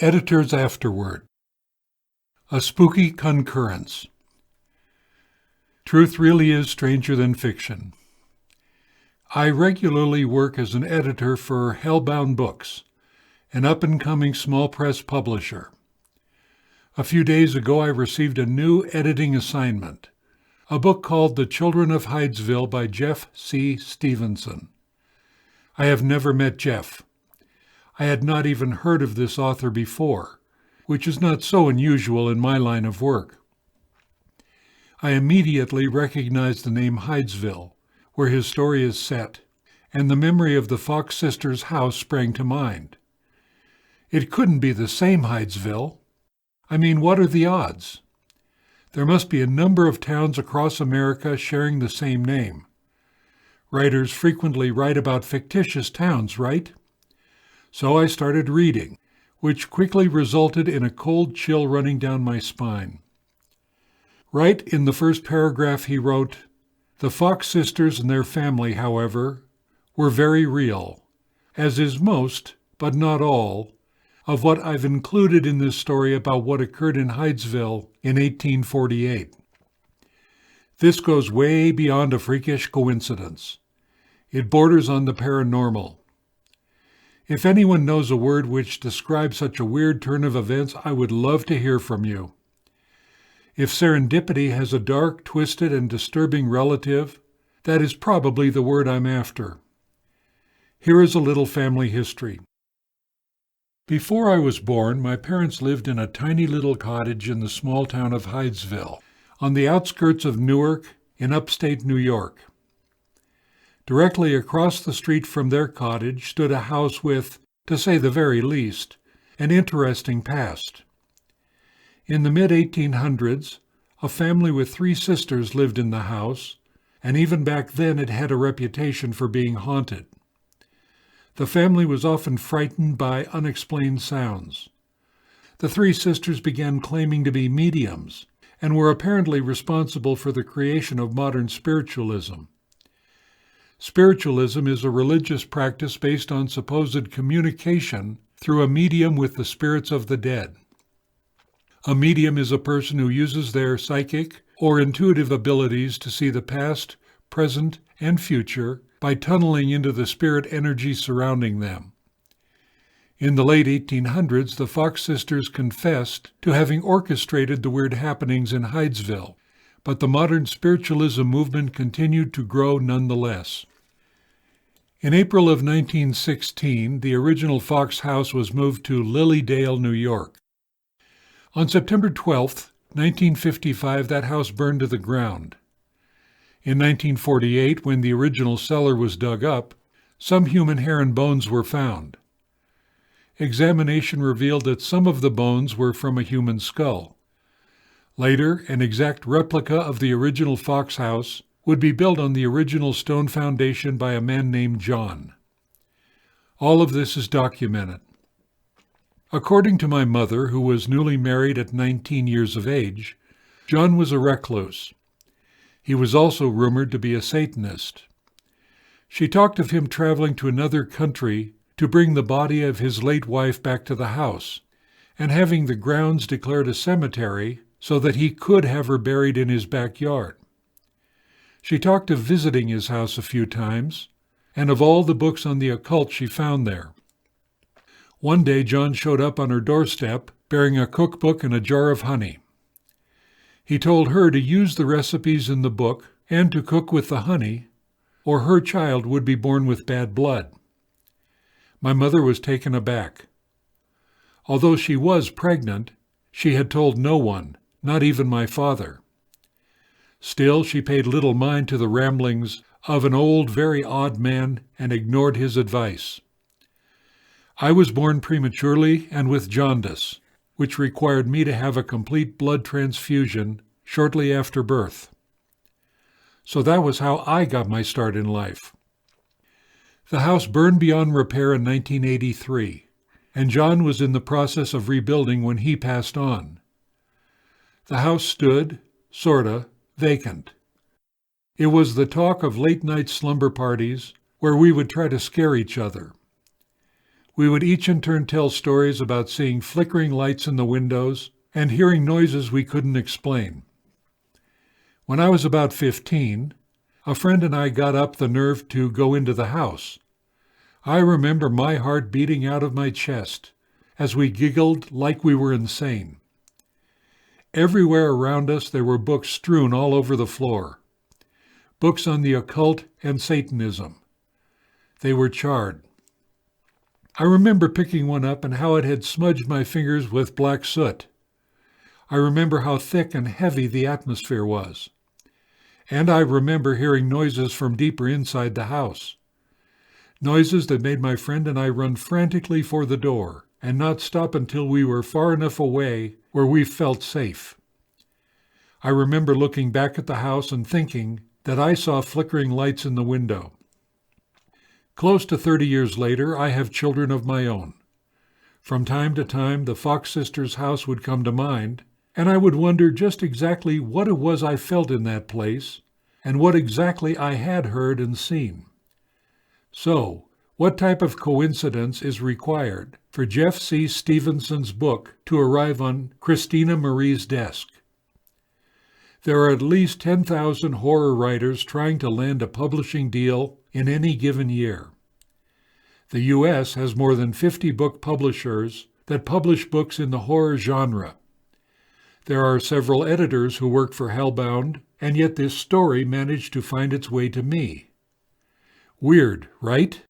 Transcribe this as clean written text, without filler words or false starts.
Editors afterward. A spooky concurrence. Truth really is stranger than fiction. I regularly work as an editor for Hellbound Books, an up-and-coming small press publisher. A few days ago I received a new editing assignment, a book called The Children of Hydesville by Jeff C. Stevenson. I have never met Jeff. I had not even heard of this author before, which is not so unusual in my line of work. I immediately recognized the name Hydesville, where his story is set, and the memory of the Fox sisters' house sprang to mind. It couldn't be the same Hydesville. I mean, what are the odds? There must be a number of towns across America sharing the same name. Writers frequently write about fictitious towns, right? So I started reading, which quickly resulted in a cold chill running down my spine. Right in the first paragraph he wrote, "The Fox sisters and their family, however, were very real, as is most, but not all, of what I've included in this story about what occurred in Hydesville in 1848. This goes way beyond a freakish coincidence. It borders on the paranormal. If anyone knows a word which describes such a weird turn of events, I would love to hear from you. If serendipity has a dark, twisted, and disturbing relative, that is probably the word I'm after. Here is a little family history. Before I was born, my parents lived in a tiny little cottage in the small town of Hydesville, on the outskirts of Newark in upstate New York. Directly across the street from their cottage stood a house with, to say the very least, an interesting past. In the mid-1800s, a family with 3 sisters lived in the house, and even back then it had a reputation for being haunted. The family was often frightened by unexplained sounds. The 3 sisters began claiming to be mediums, and were apparently responsible for the creation of modern spiritualism. Spiritualism is a religious practice based on supposed communication through a medium with the spirits of the dead. A medium is a person who uses their psychic or intuitive abilities to see the past, present, and future by tunneling into the spirit energy surrounding them. In the late 1800s, the Fox sisters confessed to having orchestrated the weird happenings in Hydesville, but the modern spiritualism movement continued to grow nonetheless. In April of 1916, the original Fox house was moved to Lilydale, New York. On September 12, 1955, that house burned to the ground. In 1948, when the original cellar was dug up, some human hair and bones were found. Examination revealed that some of the bones were from a human skull. Later, an exact replica of the original Fox house would be built on the original stone foundation by a man named John. All of this is documented. According to my mother, who was newly married at 19 years of age, John was a recluse. He was also rumored to be a Satanist. She talked of him traveling to another country to bring the body of his late wife back to the house, and having the grounds declared a cemetery so that he could have her buried in his backyard. She talked of visiting his house a few times, and of all the books on the occult she found there. One day John showed up on her doorstep, bearing a cookbook and a jar of honey. He told her to use the recipes in the book and to cook with the honey, or her child would be born with bad blood. My mother was taken aback. Although she was pregnant, she had told no one, not even my father. Still, she paid little mind to the ramblings of an old, very odd man and ignored his advice. I was born prematurely and with jaundice, which required me to have a complete blood transfusion shortly after birth. So that was how I got my start in life. The house burned beyond repair in 1983, and John was in the process of rebuilding when he passed on. The house stood, sorta, vacant. It was the talk of late-night slumber parties where we would try to scare each other. We would each in turn tell stories about seeing flickering lights in the windows and hearing noises we couldn't explain. When I was about 15, a friend and I got up the nerve to go into the house. I remember my heart beating out of my chest as we giggled like we were insane. Everywhere around us there were books strewn all over the floor. Books on the occult and Satanism. They were charred. I remember picking one up and how it had smudged my fingers with black soot. I remember how thick and heavy the atmosphere was. And I remember hearing noises from deeper inside the house. Noises that made my friend and I run frantically for the door and not stop until we were far enough away where we felt safe. I remember looking back at the house and thinking that I saw flickering lights in the window. Close to 30 years later, I have children of my own. From time to time, the Fox sisters' house would come to mind, and I would wonder just exactly what it was I felt in that place and what exactly I had heard and seen. So, what type of coincidence is required for Jeff C. Stevenson's book to arrive on Christina Marie's desk? There are at least 10,000 horror writers trying to land a publishing deal in any given year. The U.S. has more than 50 book publishers that publish books in the horror genre. There are several editors who work for Hellbound, and yet this story managed to find its way to me. Weird, right?